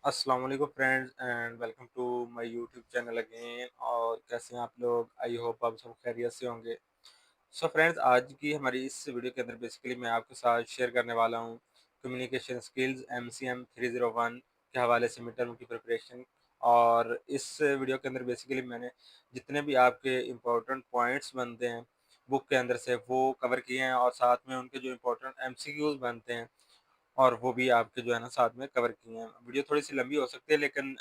अस्सलाम वालेकुम friends and welcome to my YouTube channel again. और कैसे हैं आप लोग? आई होप आप सब खैरियत से होंगे। सो फ्रेंड्स, आज की हमारी इस वीडियो के अंदर बेसिकली मैं आपके साथ शेयर करने वाला हूँ कम्युनिकेशन स्किल्स MCM 301 के हवाले से मिड टर्म की प्रिपरेशन। और इस वीडियो के अंदर बेसिकली मैंने जितने भी आपके इम्पोर्टेंट पॉइंट्स बनते हैं बुक के अंदर से वो कवर किए हैं, और साथ में उनके जो इम्पोर्टेंट MCQs बनते हैं और वो भी आपके जो है ना साथ में कवर किए हैं। वीडियो थोड़ी-सी लंबी हो सकती है, लेकिन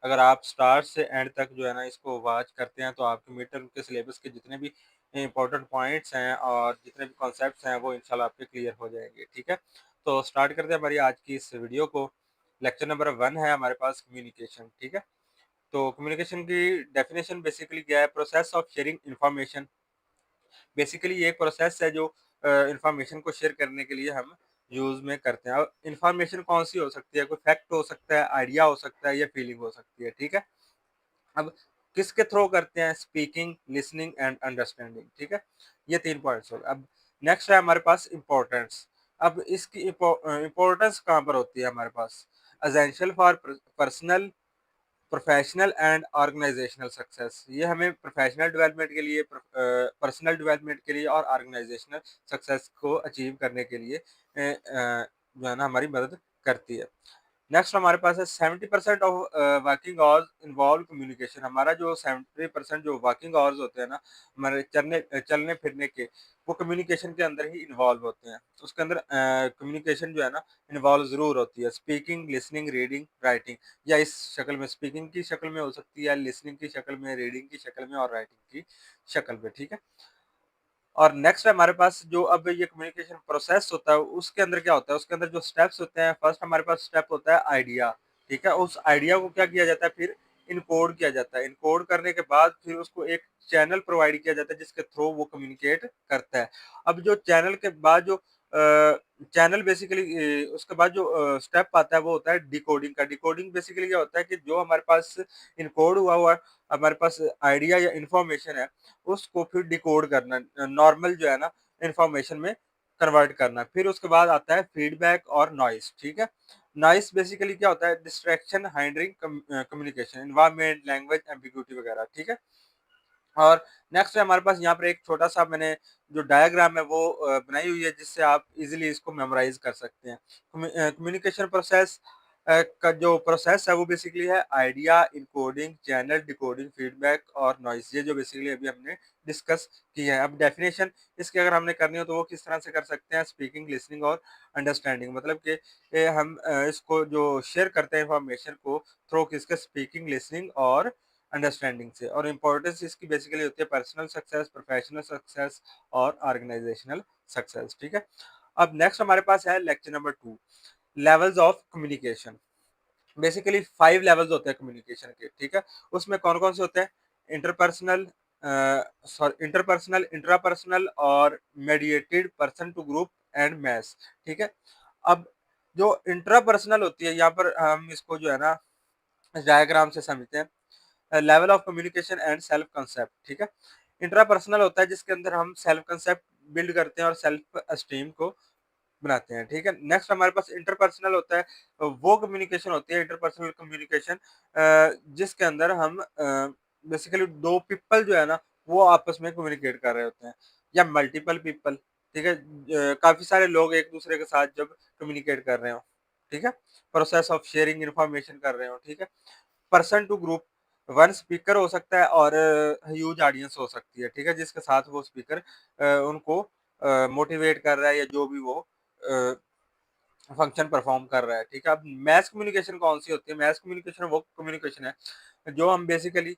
अगर आप स्टार्ट से एंड तक जो है ना इसको वॉच करते हैं तो आपके मिड टर्म के सिलेबस के जितने भी इम्पोर्टेंट पॉइंट्स हैं और जितने भी कॉन्सेप्ट्स हैं वो इंशाल्लाह आपके क्लियर हो जाएँगे, ठीक है? तो स्टार्ट करते हैं हमारी आज की इस वीडियो को। लेक्चर नंबर 1 है हमारे पास कम्युनिकेशन, ठीक है? तो कम्युनिकेशन की डेफिनिशन बेसिकली क्या है? Process of sharing information. Basically ये एक प्रोसेस है जो इंफॉर्मेशन को शेयर करने के लिए हम यूज़ में करते हैं। अब इंफॉर्मेशन कौन-सी हो सकती है? कोई फैक्ट हो सकता है, आइडिया हो सकता है या फीलिंग हो सकती है, ठीक है? अब किसके थ्रू करते हैं? स्पीकिंग, लिसनिंग एंड अंडरस्टैंडिंग, ठीक है? ये 3 पॉइंट्स हो गए। अब नेक्स्ट है हमारे पास इम्पोर्टेंस। अब इसकी इम्पोर्टेंस कहाँ पर होती है हमारे पास? Essential for personal, professional and organizational success. ये हमें प्रोफेशनल डेवलपमेंट के लिए, पर्सनल डेवलपमेंट के लिए और ऑर्गेनाइजेशनल सक्सेस को अचीव करने के लिए जो है ना हमारी मदद करती है। नेक्स्ट हमारे पास है 70% of working hours involve communication. हमारा जो 70% जो वर्किंग आवर्स होते हैं ना हमारे चलने फिरने के, वो कम्युनिकेशन के अंदर ही इन्वॉल्व होते हैं। उसके अंदर कम्युनिकेशन जो है ना इन्वॉल्व ज़रूर होती है। स्पीकिंग, लिसनिंग, रीडिंग, राइटिंग, या इस शक्ल में स्पीकिंग की शक्ल में हो सकती है, लिसनिंग की शक्ल में, रीडिंग की शक्ल में और राइटिंग की शक्ल में, ठीक है? और नेक्स्ट है हमारे पास जो अब ये कम्युनिकेशन प्रोसेस होता है उसके अंदर क्या होता है? उसके अंदर जो स्टेप्स होते हैं, फर्स्ट हमारे पास स्टेप होता है आइडिया, ठीक है? उस आइडिया को क्या किया जाता है? फिर इनकोड किया जाता है। इनकोड करने के बाद फिर उसको एक चैनल प्रोवाइड किया जाता है जिसके थ्रू वो कम्युनिकेट करता है। अब जो चैनल के बाद जो चैनल बेसिकली उसके बाद जो स्टेप आता है वो होता है डिकोडिंग का। डिकोडिंग बेसिकली क्या होता है कि जो हमारे पास इनकोड हुआ हुआ हमारे पास आइडिया या इन्फॉर्मेशन है उसको फिर डिकोड करना, नॉर्मल जो है ना इंफॉर्मेशन में कन्वर्ट करना। फिर उसके बाद आता है फीडबैक और नॉइस, ठीक है? नॉइस बेसिकली क्या होता है? Distraction, hindering communication, environment, language ambiguity वगैरह, ठीक है? और नेक्स्ट है हमारे पास यहाँ पर एक छोटा-सा मैंने जो डायग्राम है वो बनाई हुई है जिससे आप इज़िली इसको मेमोराइज़ कर सकते हैं। कम्युनिकेशन प्रोसेस का जो प्रोसेस है वो बेसिकली है idea, encoding, channel, decoding, feedback और नॉइज़। ये जो बेसिकली अभी हमने डिस्कस की है। अब डेफिनिशन इसकी अगर हमने करनी हो तो वो किस तरह से कर सकते हैं? स्पीकिंग, लिसनिंग और अंडरस्टैंडिंग। मतलब कि हम इसको जो शेयर करते हैं इन्फॉर्मेशन को थ्रू किसके? स्पीकिंग, लिसनिंग और अंडरस्टैंडिंग से। और इम्पोर्टेंस इसकी बेसिकली होती है पर्सनल सक्सेस, प्रोफेशनल सक्सेस और ऑर्गेनाइजेशनल सक्सेस, ठीक है? अब नेक्स्ट हमारे पास है lecture number 2, levels of communication. Basically 5 levels होते हैं कम्युनिकेशन के, ठीक है? उसमें कौन-कौन से होते हैं? इंटरपर्सनल, इंटरपर्सनल, इंट्रापर्सनल और mediated, person to group and mass, ठीक है? अब जो इंट्रापर्सनल होती है यहाँ पर हम इसको जो है ना डायग्राम से समझते हैं। Level of communication and self concept, ठीक है? इंट्रापर्सनल होता है जिसके अंदर हम सेल्फ कंसेप्ट बिल्ड करते हैं और सेल्फ एस्टीम को बनाते हैं, ठीक है? नेक्स्ट हमारे पास इंटरपर्सनल होता है। वो कम्युनिकेशन होती है इंटरपर्सनल कम्युनिकेशन जिसके अंदर हम बेसिकली 2 पीपल जो है ना वो आपस में कम्युनिकेट कर रहे होते हैं, या मल्टीपल पीपल, ठीक है? काफ़ी सारे लोग एक दूसरे के साथ जब कम्युनिकेट कर रहे हो, ठीक है? प्रोसेस ऑफ शेयरिंग इन्फॉर्मेशन कर रहे हो, ठीक है? Person to group, one speaker हो सकता है और ह्यूज ऑडियंस हो सकती है, ठीक है? जिसके साथ वो स्पीकर उनको मोटिवेट कर रहा है या जो भी वो अ, फंक्शन परफॉर्म कर रहा है, ठीक है? अब मैस कम्युनिकेशन कौन-सी होती है? मैस कम्युनिकेशन वो कम्युनिकेशन है जो हम बेसिकली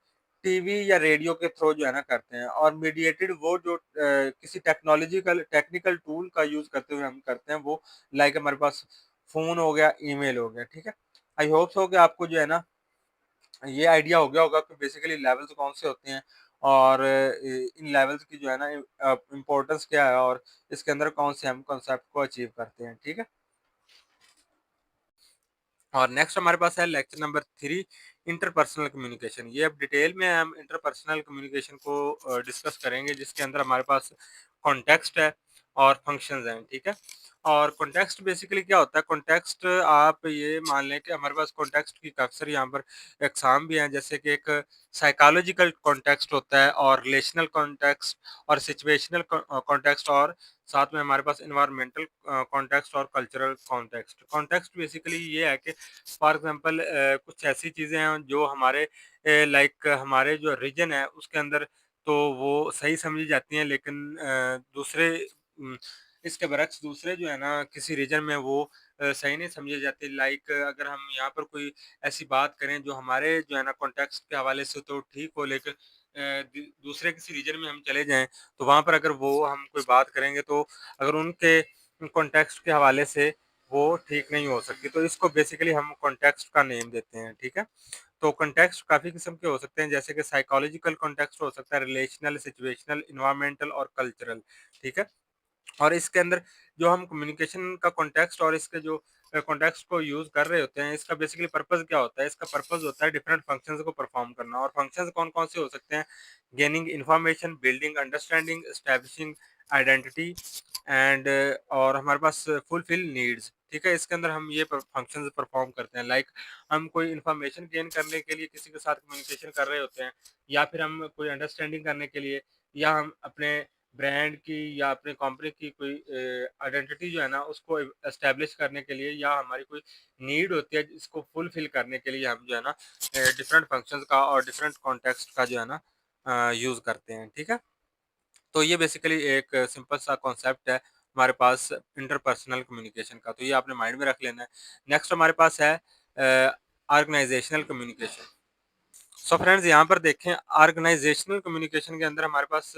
टीवी या रेडियो के थ्रू जो है ना करते हैं, और मीडिएटेड वो जो किसी टेक्नोलॉजिकल टेक्निकल टूल का यूज़ करते हुए हम करते हैं, वो लाइक हमारे पास फ़ोन हो गया, ईमेल हो गया, ठीक है? आई होप सो कि आपको जो है ना ये आइडिया हो गया होगा कि बेसिकली लेवल्स कौन से होते हैं, और इन लेवल्स की जो है ना इम्पोर्टेंस क्या है, और इसके अंदर कौन से हम कॉन्सेप्ट को अचीव करते हैं, ठीक है? और नेक्स्ट हमारे पास है लेक्चर नंबर 3, इंटरपर्सनल कम्युनिकेशन। ये अब डिटेल में हम इंटरपर्सनल कम्युनिकेशन को डिस्कस करेंगे जिसके अंदर हमारे पास कॉन्टेक्स्ट है और फंक्शंस हैं, ठीक है? और कॉन्टेक्स्ट बेसिकली क्या होता है? कॉन्टेक्स्ट आप ये मान लें कि हमारे पास कॉन्टेक्स्ट की काफ़ी सारी यहाँ पर अक़साम भी हैं, जैसे कि एक साइकोलॉजिकल कॉन्टेक्स्ट होता है और रिलेशनल कॉन्टेक्स्ट और सिचुएशनल कॉन्टेक्स्ट और साथ में हमारे पास एनवायरमेंटल कॉन्टेक्स्ट और कल्चरल कॉन्टेक्स्ट। कॉन्टेक्स्ट बेसिकली ये है कि फॉर एग्ज़ाम्पल कुछ ऐसी चीज़ें हैं जो हमारे लाइक हमारे जो रीजन है उसके अंदर तो वो सही समझी जाती हैं, लेकिन दूसरे इसके बरक्स दूसरे जो है ना किसी रीजन में वो सही नहीं समझी जाती। लाइक अगर हम यहाँ पर कोई ऐसी बात करें जो हमारे जो है ना कॉन्टेक्स्ट के हवाले से तो ठीक हो, लेकिन दूसरे किसी रीजन में हम चले जाएं तो वहाँ पर अगर वो हम कोई बात करेंगे तो अगर उनके कॉन्टेक्स्ट के हवाले से वो ठीक नहीं हो सकती, तो इसको बेसिकली हम कॉन्टेक्स्ट का नेम देते हैं। ठीक है, तो कॉन्टेक्स्ट काफ़ी किस्म के हो सकते हैं, जैसे कि साइकोलॉजिकल कॉन्टेक्स्ट हो सकता है, रिलेशनल, सिचुएशनल, इन्वायरमेंटल और कल्चरल। ठीक है, और इसके अंदर जो हम कम्युनिकेशन का कॉन्टेक्स्ट और इसके जो कॉन्टेक्स्ट को यूज़ कर रहे होते हैं, इसका बेसिकली पर्पस क्या होता है? इसका पर्पस होता है डिफरेंट फंक्शंस को परफॉर्म करना। और फंक्शंस कौन-कौन से हो सकते हैं? Gaining information, building understanding, establishing identity and और हमारे पास फुलफिल नीड्स। ठीक है, इसके अंदर हम ये फंक्शंस परफॉर्म करते हैं। लाइक हम कोई इन्फॉर्मेशन गेन करने के लिए किसी के साथ कम्युनिकेशन कर रहे होते हैं, या फिर हम कोई अंडरस्टैंडिंग करने के लिए, या हम अपने ब्रांड की या अपने कंपनी की कोई आइडेंटिटी जो है ना उसको एस्टेब्लिश करने के लिए, या हमारी कोई नीड होती है जिसको फुलफिल करने के लिए हम जो है ना डिफरेंट फंक्शंस का और डिफरेंट कॉन्टेक्स्ट का जो है ना यूज़ करते हैं। ठीक है, तो ये बेसिकली एक सिंपल सा कॉन्सेप्ट है हमारे पास इंटरपर्सनल कम्युनिकेशन का, तो ये आपने माइंड में रख लेना है। नेक्स्ट हमारे पास है ऑर्गेनाइजेशनल कम्युनिकेशन। सो फ्रेंड्स, यहाँ पर देखें ऑर्गेनाइजेशनल कम्युनिकेशन के अंदर हमारे पास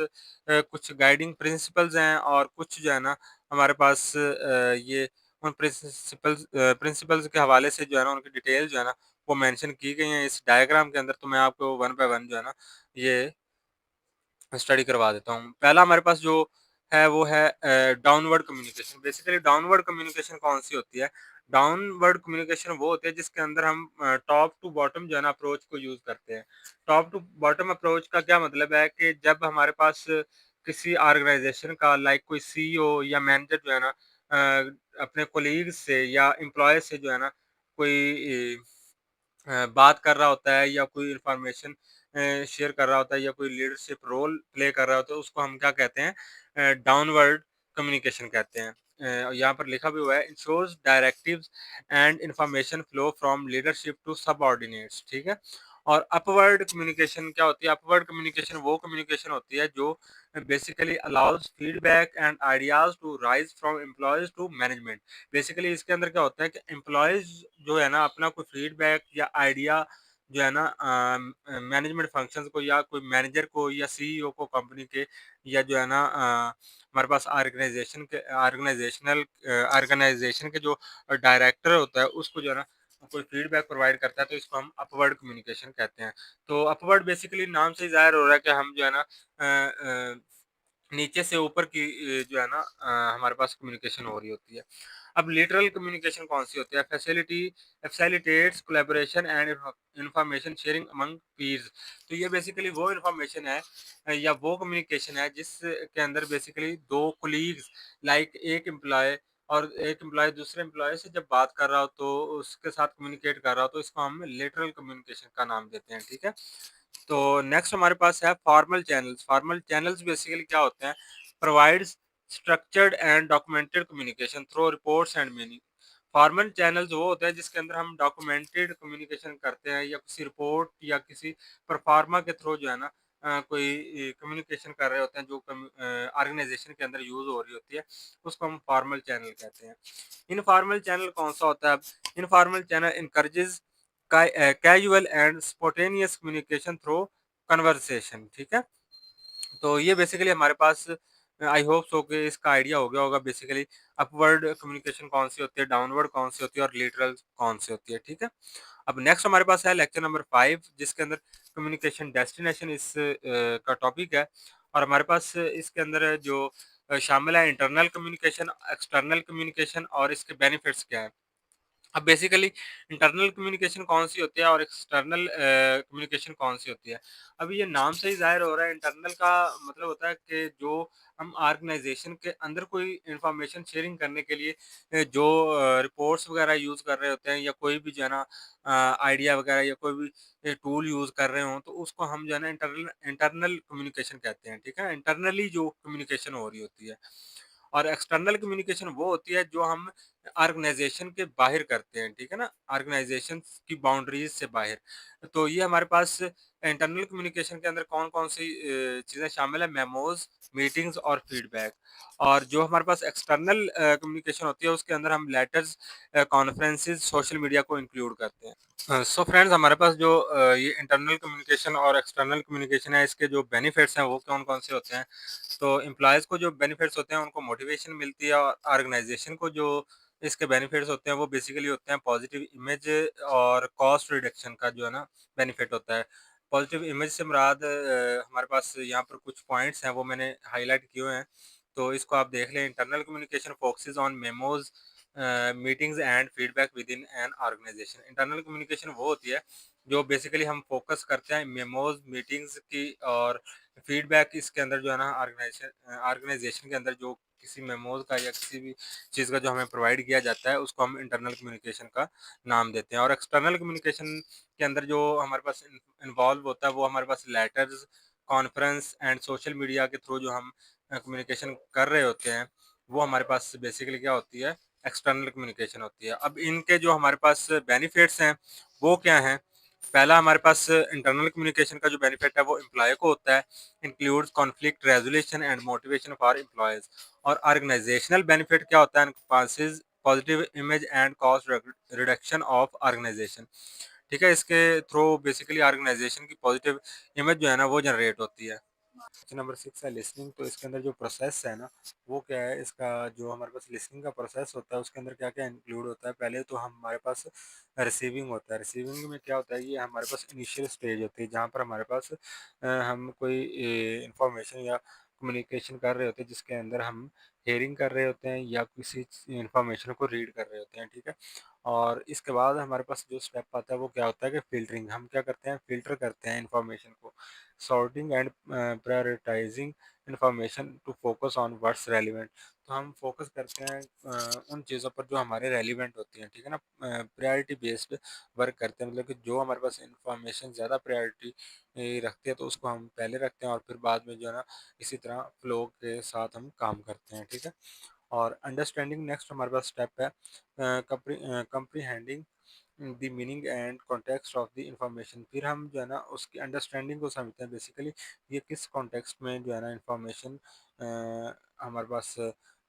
कुछ गाइडिंग प्रिंसिपल्स हैं और कुछ जो है ना हमारे पास ये उन प्रिंसिपल्स के हवाले से जो है ना उनकी डिटेल जो है ना वो मेंशन की गई हैं इस डायग्राम के अंदर। तो मैं आपको वन बाय वन जो है ना ये स्टडी करवा देता हूँ। पहला हमारे पास जो है वो है downward communication. Basically downward communication कौन-सी होती है? डाउनवर्ड कम्युनिकेशन वो होती है जिसके अंदर हम टॉप टू बॉटम जो है ना अप्रोच को यूज़ करते हैं। टॉप टू बॉटम अप्रोच का क्या मतलब है कि जब हमारे पास किसी ऑर्गनाइज़ेशन का लाइक कोई सीईओ या मैनेजर जो है ना अपने कोलीग्स से या एम्प्लॉयज़ से जो है ना कोई बात कर रहा होता है या कोई इन्फॉर्मेशन शेयर कर रहा होता है या कोई लीडरशिप रोल प्ले कर रहा होता है, उसको हम क्या कहते हैं? डाउनवर्ड कम्युनिकेशन कहते हैं। यहाँ पर लिखा भी हुआ है, ensures directives and information flow from leadership to subordinates. ठीक है, और अपवर्ड कम्युनिकेशन क्या होती है? अपवर्ड कम्युनिकेशन वो कम्युनिकेशन होती है जो basically allows feedback and ideas to rise from employees to management. Basically इसके अंदर क्या होता है कि एम्प्लॉयज़ जो है ना अपना कोई फीडबैक या आइडिया जो है ना मैनेजमेंट फंक्शंस को या कोई मैनेजर को या सीईओ को कंपनी के, या जो है ना हमारे पास ऑर्गेनाइजेशन के जो डायरेक्टर होता है उसको जो है ना कोई फीडबैक प्रोवाइड करता है, तो इसको हम अपवर्ड कम्युनिकेशन कहते हैं। तो अपवर्ड बेसिकली नाम से ही ज़ाहिर हो रहा है कि हम जो है ना नीचे से ऊपर की जो है ना हमारे पास कम्युनिकेशन हो रही होती है। अब लेटरल कम्युनिकेशन कौन-सी होती है? Facilitates collaboration and information sharing among pirs. तो ये बेसिकली वो इन्फॉर्मेशन है या वो कम्युनिकेशन है जिसके अंदर बेसिकली 2 कोलीग्स लाइक एक एम्प्लॉयी और एक एम्प्लॉयी दूसरे एम्प्लॉयी से जब बात कर रहा हो तो उसके साथ कम्युनिकेट कर रहा हो, तो इसको हम लेटरल कम्युनिकेशन का नाम देते हैं। ठीक है? तो नेक्स्ट हमारे पास है formal channels. Formal channels basically क्या होते हैं? Provides structured and documented communication through reports and meaning. Formal channels वो होते हैं जिसके अंदर हम डॉक्यूमेंटेड कम्युनिकेशन करते हैं या किसी रिपोर्ट या किसी परफार्मा के थ्रू जो है ना कोई कम्युनिकेशन कर रहे होते हैं जो ऑर्गेनाइजेशन के अंदर यूज हो रही होती है, उसको हम फॉर्मल चैनल कहते हैं। इनफॉर्मल चैनल कौन सा होता है? अब informal channel encourages casual and spontaneous communication through conversation. ठीक है, तो ये बेसिकली हमारे पास आई होप सो कि इसका आइडिया हो गया होगा बेसिकली अपवर्ड कम्युनिकेशन कौन सी होती है, डाउनवर्ड कौन सी होती है और लेटरल कौन सी होती है। ठीक है, अब नेक्स्ट हमारे पास है लेक्चर नंबर 5 जिसके अंदर कम्युनिकेशन डेस्टिनेशन इस का टॉपिक है। और हमारे पास इसके अंदर जो शामिल है इंटरनल कम्युनिकेशन, एक्सटर्नल कम्युनिकेशन और इसके बेनिफिट्स क्या है। अब बेसिकली इंटरनल कम्युनिकेशन कौन-सी होती है और एक्सटर्नल कम्युनिकेशन कौन-सी होती है। अब ये नाम से ही ज़ाहिर हो रहा है, इंटरनल का मतलब होता है कि जो हम ऑर्गनाइज़ेशन के अंदर कोई इन्फॉर्मेशन शेयरिंग करने के लिए जो रिपोर्ट्स वगैरह यूज़ कर रहे होते हैं, या कोई भी जो है ना आइडिया वगैरह या कोई भी टूल यूज़ कर रहे हों, तो उसको हम जो है ना इंटरनल कम्युनिकेशन कहते हैं, ठीक है? इंटरनली जो कम्युनिकेशन हो रही होती है। और एक्सटर्नल कम्युनिकेशन वो होती है जो हम ऑर्गेनाइजेशन के बाहर करते हैं, ठीक है ना? ऑर्गेनाइजेशन की बाउंड्रीज से बाहर। तो ये हमारे पास इंटरनल कम्युनिकेशन के अंदर कौन-कौन सी चीज़ें शामिल है, मेमोज़, मीटिंग्स और फीडबैक। और जो हमारे पास एक्सटर्नल कम्युनिकेशन होती है उसके अंदर हम लेटर्स, कॉन्फ्रेंसेस, सोशल मीडिया को इंक्लूड करते हैं। सो फ्रेंड्स, हमारे पास जो ये इंटरनल कम्युनिकेशन और एक्सटर्नल कम्युनिकेशन है, इसके जो बेनिफिट्स हैं वो कौन-कौन से होते हैं? तो एम्प्लॉइज़ को जो बेनिफिट्स होते हैं उनको मोटिवेशन मिलती है, और ऑर्गेनाइजेशन को जो इसके बेनिफिट्स होते हैं वो बेसिकली होते हैं पॉजिटिव इमेज और कॉस्ट रिडक्शन का जो है ना बेनिफिट होता है। पॉजिटिव इमेज से मुराद हमारे पास यहाँ पर कुछ पॉइंट्स हैं वो मैंने हाइलाइट किए हुए हैं, तो इसको आप देख लें। Internal communication focuses on memos, meetings and feedback within an organization. Internal communication वो होती है जो बेसिकली हम फोकस करते हैं मेमोज, मीटिंग्स की, और फीडबैक इसके अंदर जो है ना ऑर्गेनाइजेशन के अंदर जो किसी मेमोज का या किसी भी चीज़ का जो हमें प्रोवाइड किया जाता है उसको हम इंटरनल कम्युनिकेशन का नाम देते हैं। और एक्सटर्नल कम्युनिकेशन के अंदर जो हमारे पास इन्वॉल्व होता है वो हमारे पास letters, conference and social media के थ्रू जो हम कम्युनिकेशन कर रहे होते हैं, वो हमारे पास बेसिकली क्या होती है, एक्सटर्नल कम्युनिकेशन होती है। अब इनके जो हमारे पास बेनिफिट्स हैं वो क्या हैं? पहला हमारे पास इंटरनल कम्युनिकेशन का जो बेनिफिट है वो एम्प्लॉय को होता है, includes conflict resolution and motivation for employees. और ऑर्गेनाइजेशनल बेनिफिट क्या होता है? Encompasses positive image and cost reduction of organization. ठीक है, इसके थ्रू बेसिकली ऑर्गेनाइजेशन की पॉजिटिव इमेज जो है ना वो जनरेट होती है। क्वेश्चन नंबर 6 है लिसनिंग। तो इसके अंदर जो प्रोसेस है ना वो क्या है, इसका जो हमारे पास लिसनिंग का प्रोसेस होता है उसके अंदर क्या क्या इंक्लूड होता है। पहले तो हमारे पास रिसीविंग होता है। रिसीविंग में क्या होता है, ये हमारे पास इनिशियल स्टेज होती है जहाँ पर हमारे पास हम कोई इंफॉर्मेशन या कम्युनिकेशन कर रहे होते हैं जिसके अंदर हम हेयरिंग कर रहे होते हैं या किसी इंफॉर्मेशन को रीड कर रहे होते हैं, ठीक है। और इसके बाद हमारे पास जो स्टेप आता है वो क्या होता है कि फ़िल्टरिंग। हम क्या करते हैं, फ़िल्टर करते हैं इन्फॉर्मेशन को। Sorting and prioritizing information to focus on what's relevant. तो हम फोकस करते हैं उन चीज़ों पर जो हमारे रेलिवेंट होती हैं, ठीक है ना। प्रायोरिटी बेस्ड वर्क करते हैं, मतलब कि जो हमारे पास इन्फॉर्मेशन ज़्यादा प्रायोरिटी रखती है तो उसको हम पहले रखते हैं और फिर बाद में जो है ना इसी तरह फ्लो के साथ हम काम करते हैं, ठीक है। और अंडरस्टैंडिंग नेक्स्ट हमारे पास स्टेप है, comprehending the meaning and context of the information. फिर हम जो है ना उसकी अंडरस्टैंडिंग को समझते हैं, बेसिकली ये किस कॉन्टेक्स्ट में जो है ना इंफॉर्मेशन हमारे पास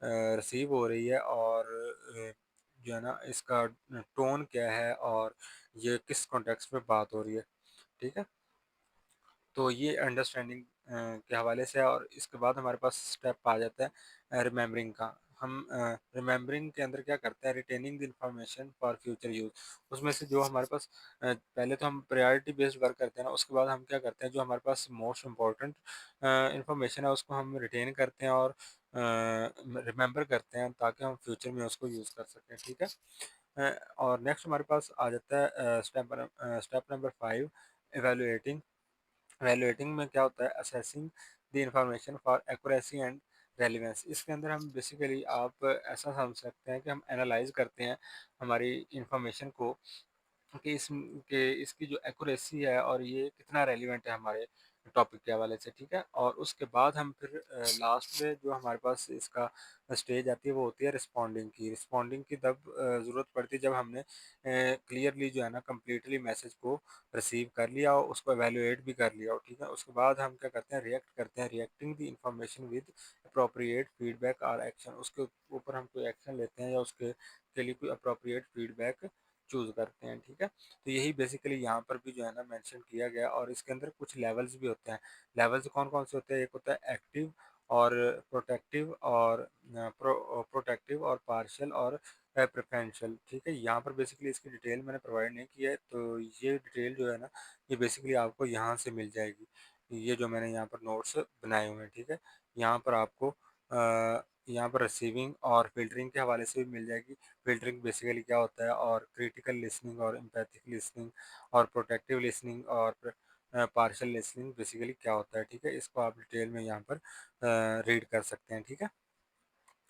रिसीव हो रही है, और जो है ना इसका टोन क्या है, और ये किस कॉन्टेक्स्ट में बात हो रही है, ठीक है। तो ये अंडरस्टैंडिंग के हवाले से है। और इसके बाद हमारे पास स्टेप आ जाता है रिमेम्बरिंग का। हम रिमेम्बरिंग के अंदर क्या करते हैं, retaining the information for future use. उसमें से जो हमारे पास पहले तो हम प्रायोरिटी बेस्ड वर्क करते हैं ना, उसके बाद हम क्या करते हैं, जो हमारे पास मोस्ट इम्पॉर्टेंट इंफॉर्मेशन है उसको हम रिटेन करते हैं और रिमेंबर करते हैं ताकि हम फ्यूचर में उसको यूज़ कर सकें, ठीक है। और नेक्स्ट हमारे पास आ जाता है स्टेप नंबर 5, एवेलुएटिंग। वैल्यूएटिंग में क्या होता है, assessing the information for accuracy and relevance. इसके अंदर हम बेसिकली आप ऐसा समझ सकते हैं कि हम एनालाइज करते हैं हमारी इंफॉर्मेशन को कि इसकी जो एक्यूरेसी है और ये कितना रेलिवेंट है हमारे टॉपिक के हवाले से, ठीक है। और उसके बाद हम फिर लास्ट में जो हमारे पास इसका स्टेज आती है वो होती है रिस्पॉन्डिंग की। रिस्पॉन्डिंग की तब ज़रूरत पड़ती है जब हमने क्लियरली जो है ना कम्प्लीटली मैसेज को रिसीव कर लिया और उसको एवेलुएट भी कर लिया हो, ठीक है। उसके बाद हम क्या करते हैं, रिएक्ट करते हैं, reacting the information with appropriate feedback और एक्शन। उसके ऊपर हम कोई एक्शन लेते हैं या उसके के लिए कोई अप्रोप्रिएट फीडबैक चूज़ करते हैं, ठीक है। तो यही बेसिकली यहाँ पर भी जो है ना मेंशन किया गया। और इसके अंदर कुछ लेवल्स भी होते हैं। लेवल्स कौन कौन से होते हैं, एक होता है एक्टिव और प्रोटेक्टिव और प्रोटेक्टिव और पार्शियल और प्रेफरेंशियल, ठीक है। यहाँ पर बेसिकली इसकी डिटेल मैंने प्रोवाइड नहीं की है, तो ये डिटेल जो है ना ये बेसिकली आपको यहाँ से मिल जाएगी। ये जो मैंने यहाँ पर नोट्स बनाए हुए हैं, ठीक है, यहाँ पर आपको यहाँ पर रिसीविंग और फ़िल्टरिंग के हवाले से भी मिल जाएगी। फ़िल्टरिंग बेसिकली क्या होता है, और क्रिटिकल लिसनिंग और एम्पैथिक लिसनिंग और प्रोटेक्टिव लिसनिंग और पार्शियल लिसनिंग बेसिकली क्या होता है, ठीक है? इसको आप डिटेल में यहाँ पर रीड कर सकते हैं, ठीक है?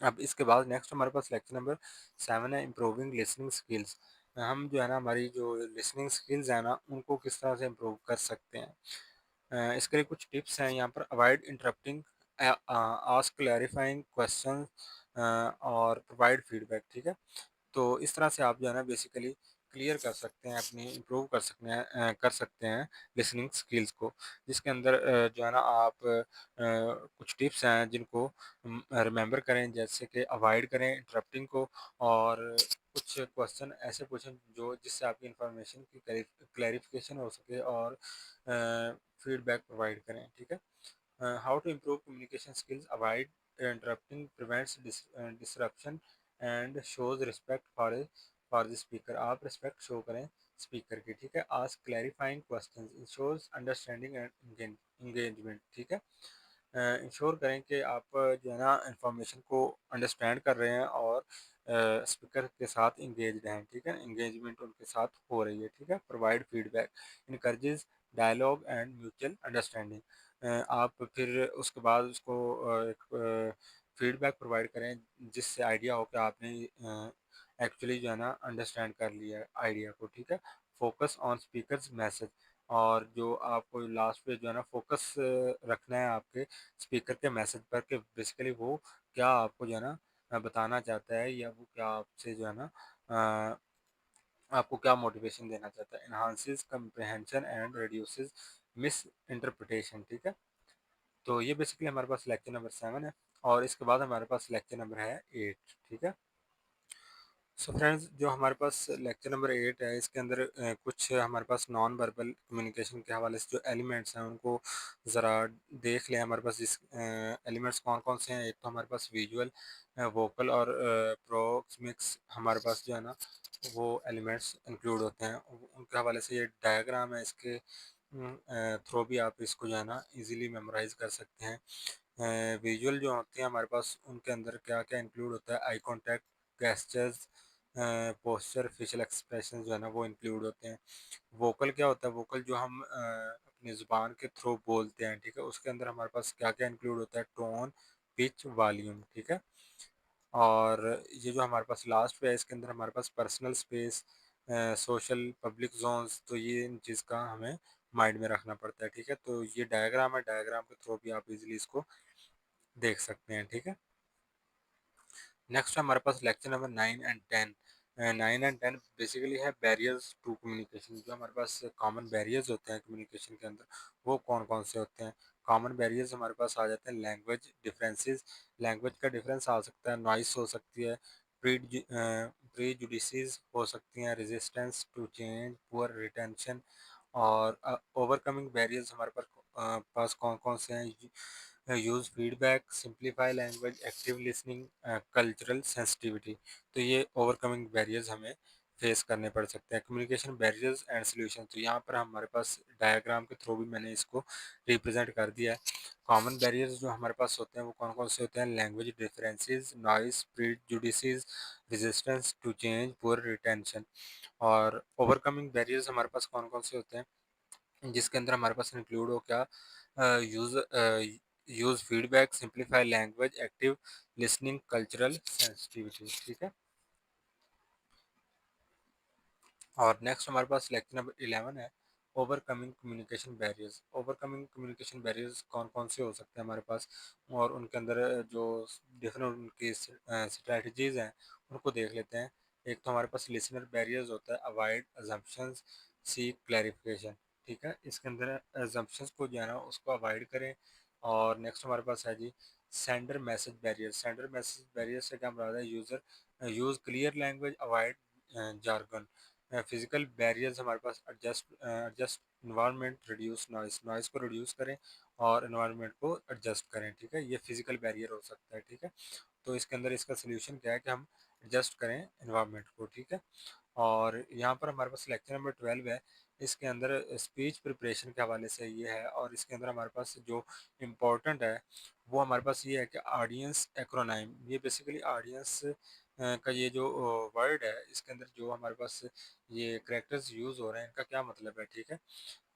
अब इसके बाद नेक्स्ट हमारे पास लेक्चर नंबर 7 है, इम्प्रूविंग लिसनिंग स्किल्स। हम जो है ना, हमारी जो लिसनिंग स्किल्स है ना, उनको किस तरह से इम्प्रूव कर सकते हैं। इसके लिए कुछ टिप्स हैं यहाँ पर। Avoid interrupting, ask clarifying question और प्रोवाइड फीडबैक, ठीक है? तो इस तरह से आप जो है ना बेसिकली क्लियर कर सकते हैं, अपनी इम्प्रूव कर सकते हैं लिसनिंग स्किल्स को, जिसके अंदर जो है ना आप कुछ टिप्स हैं जिनको रिमेंबर करें, जैसे कि अवॉइड करें इंटरप्टिंग को, और कुछ क्वेश्चन ऐसे पूछें जो जिससे आपकी इंफॉर्मेशन की क्लैरिफिकेशन हो सके, और फीडबैक प्रोवाइड करें, ठीक है? How to improve communication skills, avoid interrupting, prevents disruption and shows respect for the speaker. आप रिस्पेक्ट शो करें स्पीकर की, ठीक है? Ask clarifying questions, ensures understanding and engagement, ठीक है? इंश्योर करें कि आप जो है ना इंफॉर्मेशन को अंडरस्टैंड कर रहे हैं, और स्पीकर के साथ इंगेज्ड हैं, ठीक है? इंगेजमेंट उनके साथ हो रही है, ठीक है? Provide feedback, encourages dialogue and mutual understanding. आप फिर उसके बाद उसको एक फीडबैक प्रोवाइड करें, जिससे आइडिया हो कि आपने एक्चुअली जो है ना अंडरस्टैंड कर लिया आइडिया को, ठीक है? फोकस ऑन स्पीकर्स मैसेज, और जो आपको लास्ट पे जो है ना फोकस रखना है आपके स्पीकर के मैसेज पर, कि बेसिकली वो क्या आपको जो है ना बताना चाहता है, या वो क्या आपसे जो है ना अ, आपको क्या मोटिवेशन देना चाहता है। इन्हांसिस कम्प्रहेंशन एंड रिड्यूसेस मिस इंटरप्रिटेशन, ठीक है? तो ये बेसिकली हमारे पास लेक्चर नंबर 7 है, और इसके बाद हमारे पास लेक्चर नंबर है 8, ठीक है? सो फ्रेंड्स, जो हमारे पास लेक्चर नंबर 8 है, इसके अंदर कुछ हमारे पास नॉन वर्बल कम्युनिकेशन के हवाले से जो एलिमेंट्स हैं उनको ज़रा देख लें। हमारे पास जिस एलिमेंट्स कौन कौन से हैं, एक तो हमारे पास विजुअल, वोकल और प्रोक्सिमिक्स हमारे पास जो है ना वो एलिमेंट्स इंक्लूड होते हैं। उनके हवाले से ये डायग्राम है, इसके थ्रू भी आप इसको जो है ना इजीली मेमोराइज कर सकते हैं। विजुअल जो होते हैं हमारे पास, उनके अंदर क्या क्या इंक्लूड होता है, eye contact, gestures, posture, facial expression जो है ना वो इंक्लूड होते हैं। वोकल क्या होता है, वोकल जो हम अपनी ज़ुबान के थ्रू बोलते हैं, ठीक है? उसके अंदर हमारे पास क्या क्या इंक्लूड होता है, टोन, पिच, वॉल्यूम, ठीक है? और ये जो हमारे पास लास्ट पे है, इसके अंदर हमारे पास personal space, social public zones, तो ये इन चीज़ का हमें माइंड में रखना पड़ता है, ठीक है? तो ये डायग्राम है, डायग्राम के थ्रू भी आप इजीली इसको देख सकते हैं, ठीक है? नेक्स्ट हमारे पास lecture number 9 and 10। 9 and 10 basically है बैरियर्स टू कम्युनिकेशन। जो हमारे पास कॉमन बैरियर्स होते हैं कम्युनिकेशन के अंदर, वो कौन कौन से होते हैं? कॉमन बैरियर्स हमारे पास आ जाते हैं, लैंग्वेज डिफरेंसेस, लैंग्वेज का डिफरेंस आ सकता है, नॉइस हो सकती है, प्रीजुडिसेस हो सकती हैं, resistance to change, poor retention, और ओवरकमिंग बैरियर्स हमारे पास कौन कौन से हैं? Use feedback, simplify language, active listening, cultural sensitivity. तो ये ओवरकमिंग बैरियर्स हमें फेस करने पड़ सकते हैं। कम्युनिकेशन बैरियर्स एंड सॉल्यूशन, तो यहाँ पर हमारे पास डायग्राम के थ्रू भी मैंने इसको रिप्रेजेंट कर दिया है। कॉमन बैरियर्स जो हमारे पास होते हैं वो कौन कौन से होते हैं? Language differences, noise, prejudices, resistance to change, poor retention. और ओवरकमिंग बैरियर्स हमारे पास कौन कौन से होते हैं, जिसके अंदर हमारे पास इंक्लूड हो क्या? Use use feedback, simplify language, active listening, cultural sensitivity, ठीक है? और नेक्स्ट हमारे पास लेक्चर नंबर 11 है, overcoming communication barriers. Overcoming communication barriers कौन कौन से हो सकते हैं हमारे पास, और उनके अंदर जो डिफरेंट उनकी स्ट्रेटजीज हैं उनको देख लेते हैं। एक तो हमारे पास लिसनर बैरियर्स होता है, अवॉइड अजम्पशंस, सीक क्लैरिफिकेशन, ठीक है? इसके अंदर अजम्पशंस को जो है ना उसको अवॉइड करें। और नेक्स्ट हमारे पास है जी sender message barrier. Sender message barrier से क्या मुराद है? User use clear language, avoid jargon. Physical barriers हमारे पास adjust environment, reduce noise, noise को रिड्यूस करें और इन्वायरमेंट को एडजस्ट करें, ठीक है? ये फिजिकल बैरियर हो सकता है, ठीक है? तो इसके अंदर इसका सोल्यूशन क्या है कि हम एडजस्ट करें इन्वायरमेंट को, ठीक है? और यहाँ पर हमारे पास लेक्चर नंबर 12 है, इसके अंदर स्पीच प्रिपरेशन के हवाले से ये है, और इसके अंदर हमारे पास जो इम्पोर्टेंट है वो हमारे पास ये है कि ऑडियंस एक्रोनाइम, ये बेसिकली ऑडियंस का ये जो वर्ड है, इसके अंदर जो हमारे पास ये करेक्टर्स यूज़ हो रहे हैं इनका क्या मतलब है, ठीक है।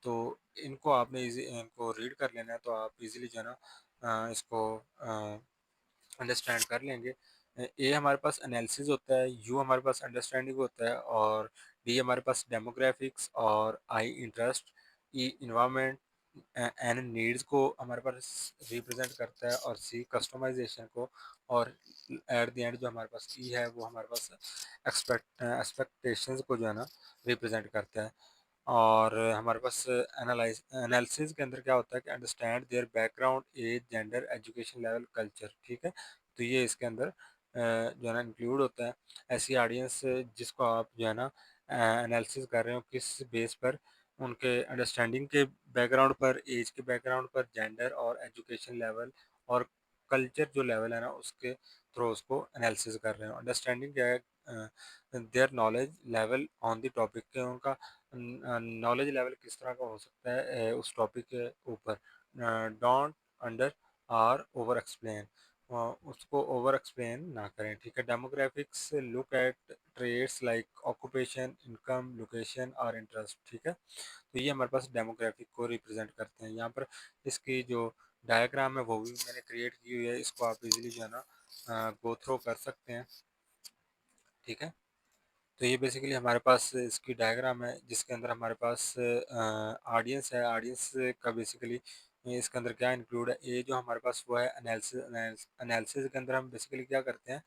तो इनको आपने इनको रीड कर लेना है, तो आप इजीली जो है ना इसको अंडरस्टैंड कर लेंगे। ए हमारे पास एनालिसिस होता है, यू हमारे पास अंडरस्टैंडिंग होता है, और डी हमारे पास डेमोग्राफिक्स, और I interest, E environment and needs को हमारे पास रिप्रेजेंट करता है, और सी कस्टमाइजेशन को, और एट द एंड जो हमारे पास ई है वो हमारे पास एक्सपेक्टेशंस को जो है ना रिप्रेजेंट करता है। और हमारे पास एनालिसिस के अंदर क्या होता है कि understand their background, age, gender, education level, culture, ठीक है। तो ये इसके अंदर जो है ना इंक्लूड होता है। ऐसी ऑडियंस जिसको आप जो है ना एनालिसिस कर रहे हो, किस बेस पर, उनके अंडरस्टैंडिंग के बैकग्राउंड पर, एज के बैकग्राउंड पर, जेंडर और एजुकेशन लेवल और कल्चर जो लेवल है ना उसके थ्रू उसको एनालिसिस कर रहे हो। अंडरस्टैंडिंग क्या है, their knowledge level on the topic के, उनका नॉलेज लेवल किस तरह का हो सकता है उस टॉपिक के ऊपर। Don't under or over explain, उसको ओवर एक्सप्लेन ना करें, ठीक है। Demographics look at traits like occupation, income, location और इंटरेस्ट, ठीक है। तो ये हमारे पास डेमोग्राफिक को रिप्रेजेंट करते हैं। यहाँ पर इसकी जो डायग्राम है वो भी मैंने क्रिएट की हुई है, इसको आप इजीली जो है ना गो थ्रो कर सकते हैं, ठीक है। तो ये बेसिकली हमारे पास इसकी डायग्राम है, जिसके अंदर हमारे पास ऑडियंस है। ऑडियंस का बेसिकली इसके अंदर क्या इंक्लूड है, ये जो हमारे पास वो है एनालिसिस। एनालिसिस के अंदर हम बेसिकली क्या करते हैं,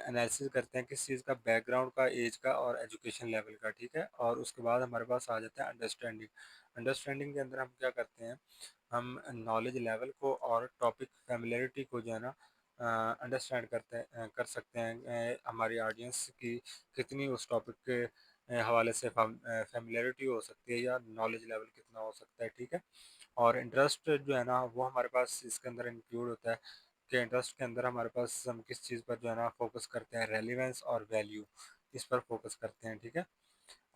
एनालिसिस करते हैं किस चीज़ का, बैकग्राउंड का, एज का और एजुकेशन लेवल का, ठीक है। और उसके बाद हमारे पास आ जाता है अंडरस्टैंडिंग। अंडरस्टैंडिंग के अंदर हम क्या करते हैं, हम नॉलेज लेवल को और टॉपिक फैमिलियरिटी को जो है ना अंडरस्टैंड करते हैं, कर सकते हैं, हमारी ऑडियंस की कितनी उस टॉपिक के हवाले से फैमिलियरिटी हो सकती है, या नॉलेज लेवल कितना हो सकता है, ठीक है। और इंटरेस्ट जो है ना वो हमारे पास इसके अंदर इंक्लूड होता है कि इंटरेस्ट के अंदर हमारे पास हम किस चीज़ पर जो है ना फोकस करते हैं, रेलिवेंस और वैल्यू, इस पर फोकस करते हैं, ठीक है।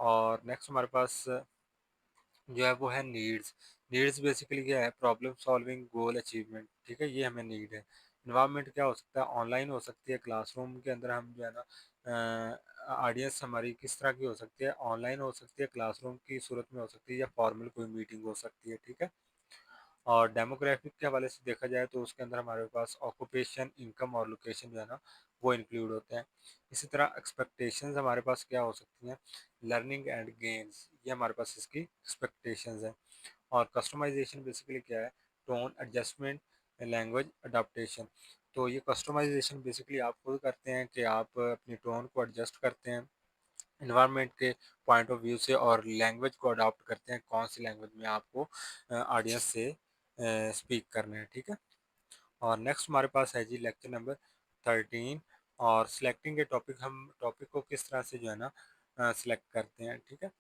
और नेक्स्ट हमारे पास जो है वो है नीड्स। नीड्स बेसिकली क्या है, प्रॉब्लम सॉल्विंग, गोल अचीवमेंट, ठीक है, ये हमें नीड है। इन्वायरमेंट क्या हो सकता है, ऑनलाइन हो सकती है, क्लासरूम के अंदर हम जो है ना ऑडियंस हमारी किस तरह की हो सकती है, ऑनलाइन हो सकती है, क्लासरूम की सूरत में हो सकती है, या फॉर्मल कोई मीटिंग हो सकती है, ठीक है। और डेमोग्राफिक के हवाले से देखा जाए तो उसके अंदर हमारे पास ऑक्यूपेशन, इनकम और लोकेशन जो है ना वो इंक्लूड होते हैं। इसी तरह एक्सपेक्टेशंस हमारे पास क्या हो सकती हैं, लर्निंग एंड गेम्स, ये हमारे पास इसकी एक्सपेक्टेशंस हैं। और कस्टमाइजेशन बेसिकली क्या है, टोन एडजस्टमेंट, लैंग्वेज अडाप्टेशन। तो ये कस्टमाइजेशन बेसिकली आप खुद करते हैं कि आप अपनी टोन को एडजस्ट करते हैं इन्वायरमेंट के पॉइंट ऑफ व्यू से, और लैंग्वेज को अडॉप्ट करते हैं, कौन सी लैंग्वेज में आपको ऑडियंस से स्पीक करना है, ठीक है। और नेक्स्ट हमारे पास है जी लेक्चर नंबर 13, और सिलेक्टिंग के टॉपिक, हम टॉपिक को किस तरह से जो है ना सिलेक्ट करते हैं, ठीक है।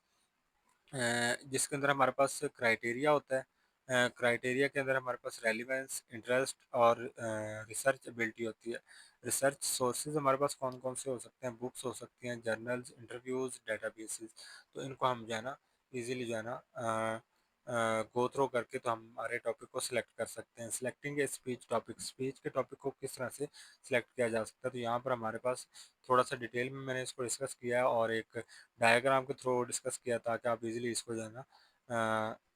जिसके अंदर हमारे पास क्राइटेरिया होता है। क्राइटेरिया के अंदर हमारे पास रेलिवेंस, इंटरेस्ट और रिसर्च एबिलिटी होती है। रिसर्च सोर्सेज हमारे पास कौन कौन से हो सकते हैं, बुक्स हो सकती हैं, जर्नल्स, इंटरव्यूज़, डेटाबेसेस। तो इनको हम जो है ना इजीली जो है ना गो थ्रो करके तो हम हमारे टॉपिक को सिलेक्ट कर सकते हैं। Selecting a speech topic, speech के टॉपिक को किस तरह से सिलेक्ट किया जा सकता है, तो यहाँ पर हमारे पास थोड़ा सा डिटेल में मैंने इसको डिस्कस किया है, और एक डायग्राम के थ्रू डिस्कस किया ताकि आप इजीली इसको जो है ना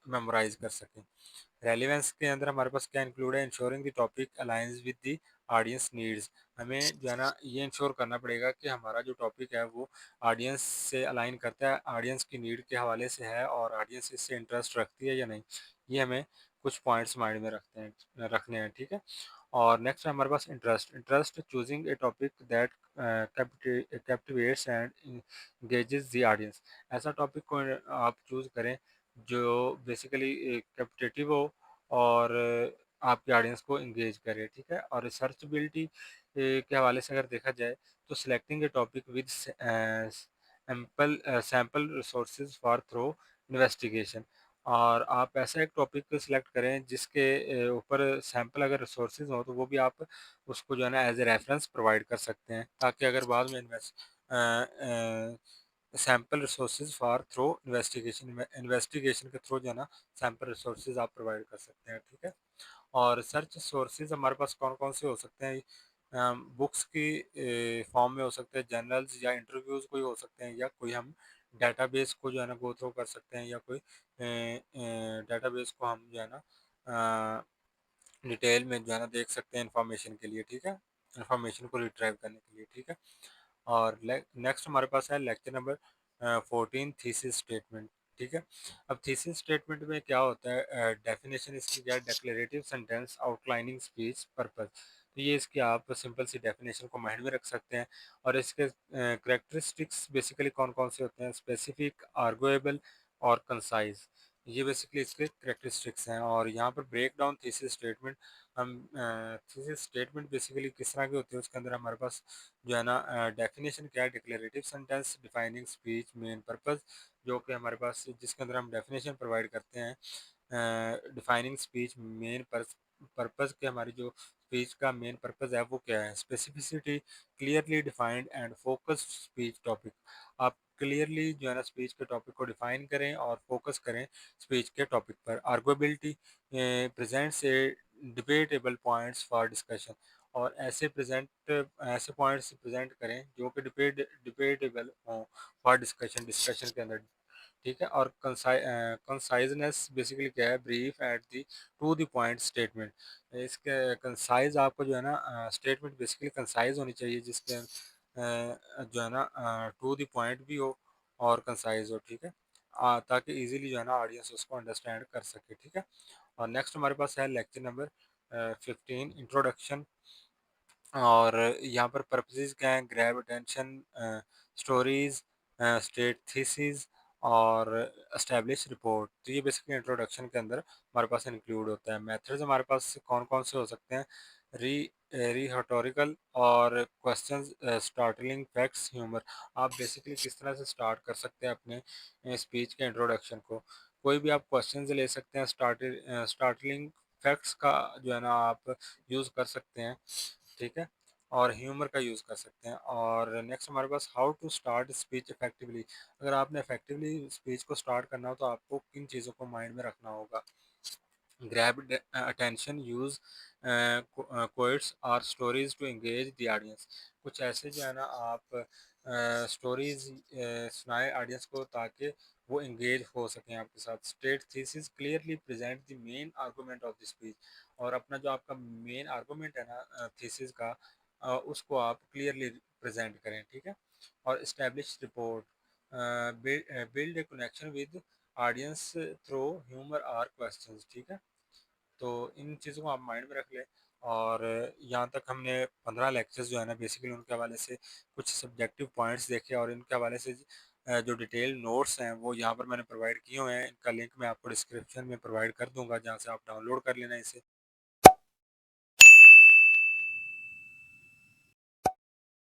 मेमोराइज कर सकें। रेलिवेंस के अंदर हमारे पास क्या इंक्लूड है, ensuring the topic aligns with the audience needs. हमें जो है ना ये इंश्योर करना पड़ेगा कि हमारा जो टॉपिक है वो ऑडियंस से अलाइन करता है, ऑडियंस की नीड के हवाले से है, और ऑडियंस इससे इंटरेस्ट रखती है या नहीं, ये हमें कुछ पॉइंट्स माइंड में रखने हैं, ठीक है। और नेक्स्ट है हमारे पास interest. Interest choosing a topic that captivates and engages the audience. ऐसा टॉपिक को आप चूज़ करें जो बेसिकली कैप्टिवेटिव हो, और आपकी ऑडियंस को इंगेज करे, ठीक है। और रिसर्चबिलिटी के हवाले से अगर देखा जाए तो selecting a topic with sample resources for thorough investigation. और आप ऐसा एक टॉपिक सिलेक्ट करें जिसके ऊपर सैम्पल अगर रिसोर्सेज हो तो वो भी आप उसको जो है ना एज ए रेफरेंस प्रोवाइड कर सकते हैं, ताकि अगर बाद में sample resources for through investigation, investigation के थ्रू जो है ना सैम्पल रिसोर्सेज आप प्रोवाइड कर सकते हैं, ठीक है। और सर्च सोर्सेज हमारे पास कौन कौन से हो सकते हैं? बुक्स की फॉर्म में हो सकते हैं, जर्नल्स या इंटरव्यूज़ कोई हो सकते हैं, या कोई हम डेटाबेस को जो है ना गो थ्रू कर सकते हैं, या कोई डेटाबेस को हम जो है ना डिटेल में जो है ना देख सकते हैं इंफॉर्मेशन के लिए, ठीक है, इंफॉर्मेशन को रिट्राइव करने के लिए, ठीक है। और नेक्स्ट हमारे पास है लेक्चर नंबर 14, थीसिस स्टेटमेंट, ठीक है। अब थीसिस स्टेटमेंट में क्या होता है? डेफिनेशन इसकी क्या है? Declarative sentence outlining speech purpose. तो ये इसकी आप सिंपल सी डेफिनेशन को माइंड में रख सकते हैं। और इसके करेक्टरिस्टिक्स बेसिकली कौन कौन से होते हैं? स्पेसिफिक, आर्गुएबल और कंसाइज, ये बेसिकली इसके करेक्टरिस्टिक्स हैं। और यहाँ पर ब्रेक डाउन थीसिस स्टेटमेंट, हम थीसिस स्टेटमेंट बेसिकली किस तरह की होती है, उसके अंदर हमारे पास जो है ना डेफिनेशन क्या है? Declarative sentence defining speech main purpose, जो कि हमारे पास जिसके अंदर हम डेफिनेशन प्रोवाइड करते हैं डिफाइनिंग स्पीच मेन पर्पस के, हमारी जो स्पीच का मेन पर्पस है वो क्या है? Specificity, clearly defined and focused speech topic, आप क्लियरली जो है ना स्पीच के टॉपिक को डिफाइन करें और फोकस करें स्पीच के टॉपिक पर। Arguability, presents a debatable points for discussion, और ऐसे पॉइंट्स प्रेजेंट करें जो कि डिबेटेबल हों फॉर डिस्कशन, डिस्कशन के अंदर, ठीक है। और कंसाइजनेस बेसिकली क्या है? Brief at the to the point statement, इसके कंसाइज आपको जो है ना स्टेटमेंट बेसिकली कंसाइज होनी चाहिए, जिसके जो है ना टू द पॉइंट भी हो और कंसाइज हो, ठीक है। ताकि इजीली जो है ना ऑडियंस उसको अंडरस्टैंड कर सके, ठीक है। और नेक्स्ट हमारे पास है लेक्चर नंबर 15, इंट्रोडक्शन। और यहाँ पर पर्पसेस क्या हैं? Grab attention, stories, state thesis और एस्टेब्लिश रिपोर्ट। तो ये बेसिकली इंट्रोडक्शन के अंदर हमारे पास इंक्लूड होता है। मेथड्स हमारे पास कौन कौन से हो सकते हैं? री रिटोरिकल और क्वेश्चंस, स्टार्टलिंग, फैक्ट्स, ह्यूमर। आप बेसिकली किस तरह से स्टार्ट कर सकते हैं अपने स्पीच के इंट्रोडक्शन को? कोई भी आप क्वेश्चंस ले सकते हैं, स्टार्टलिंग फैक्ट्स का जो है ना आप यूज़ कर सकते हैं, ठीक है। और ह्यूमर का यूज़ कर सकते हैं। और नेक्स्ट हमारे पास how to start speech effectively, अगर आपने इफेक्टिवली स्पीच को स्टार्ट करना हो तो आपको किन चीज़ों को माइंड में रखना होगा? ग्रैब अटेंशन, यूज़ quotes और stories to engage the audience, कुछ ऐसे जो है ना आप स्टोरीज सुनाए ऑडियंस को ताकि वो एंगेज हो सकें आपके साथ। State thesis, clearly present the main argument of the speech, और अपना जो आपका मेन आर्गूमेंट है ना थीसिस का, उसको आप क्लियरली प्रेजेंट करें, ठीक है। और establish report, build a connection with audience through humour और क्वेश्चंस, ठीक है। तो इन चीज़ों को आप माइंड में रख लें। और यहाँ तक हमने 15 लेक्चर्स जो है ना बेसिकली उनके हवाले से कुछ सब्जेक्टिव पॉइंट्स देखे, और इनके हवाले से जो डिटेल नोट्स हैं वो यहाँ पर मैंने प्रोवाइड किए हुए हैं। इनका लिंक मैं आपको डिस्क्रिप्शन में प्रोवाइड कर दूंगा, जहाँ से आप डाउनलोड कर लेना इसे।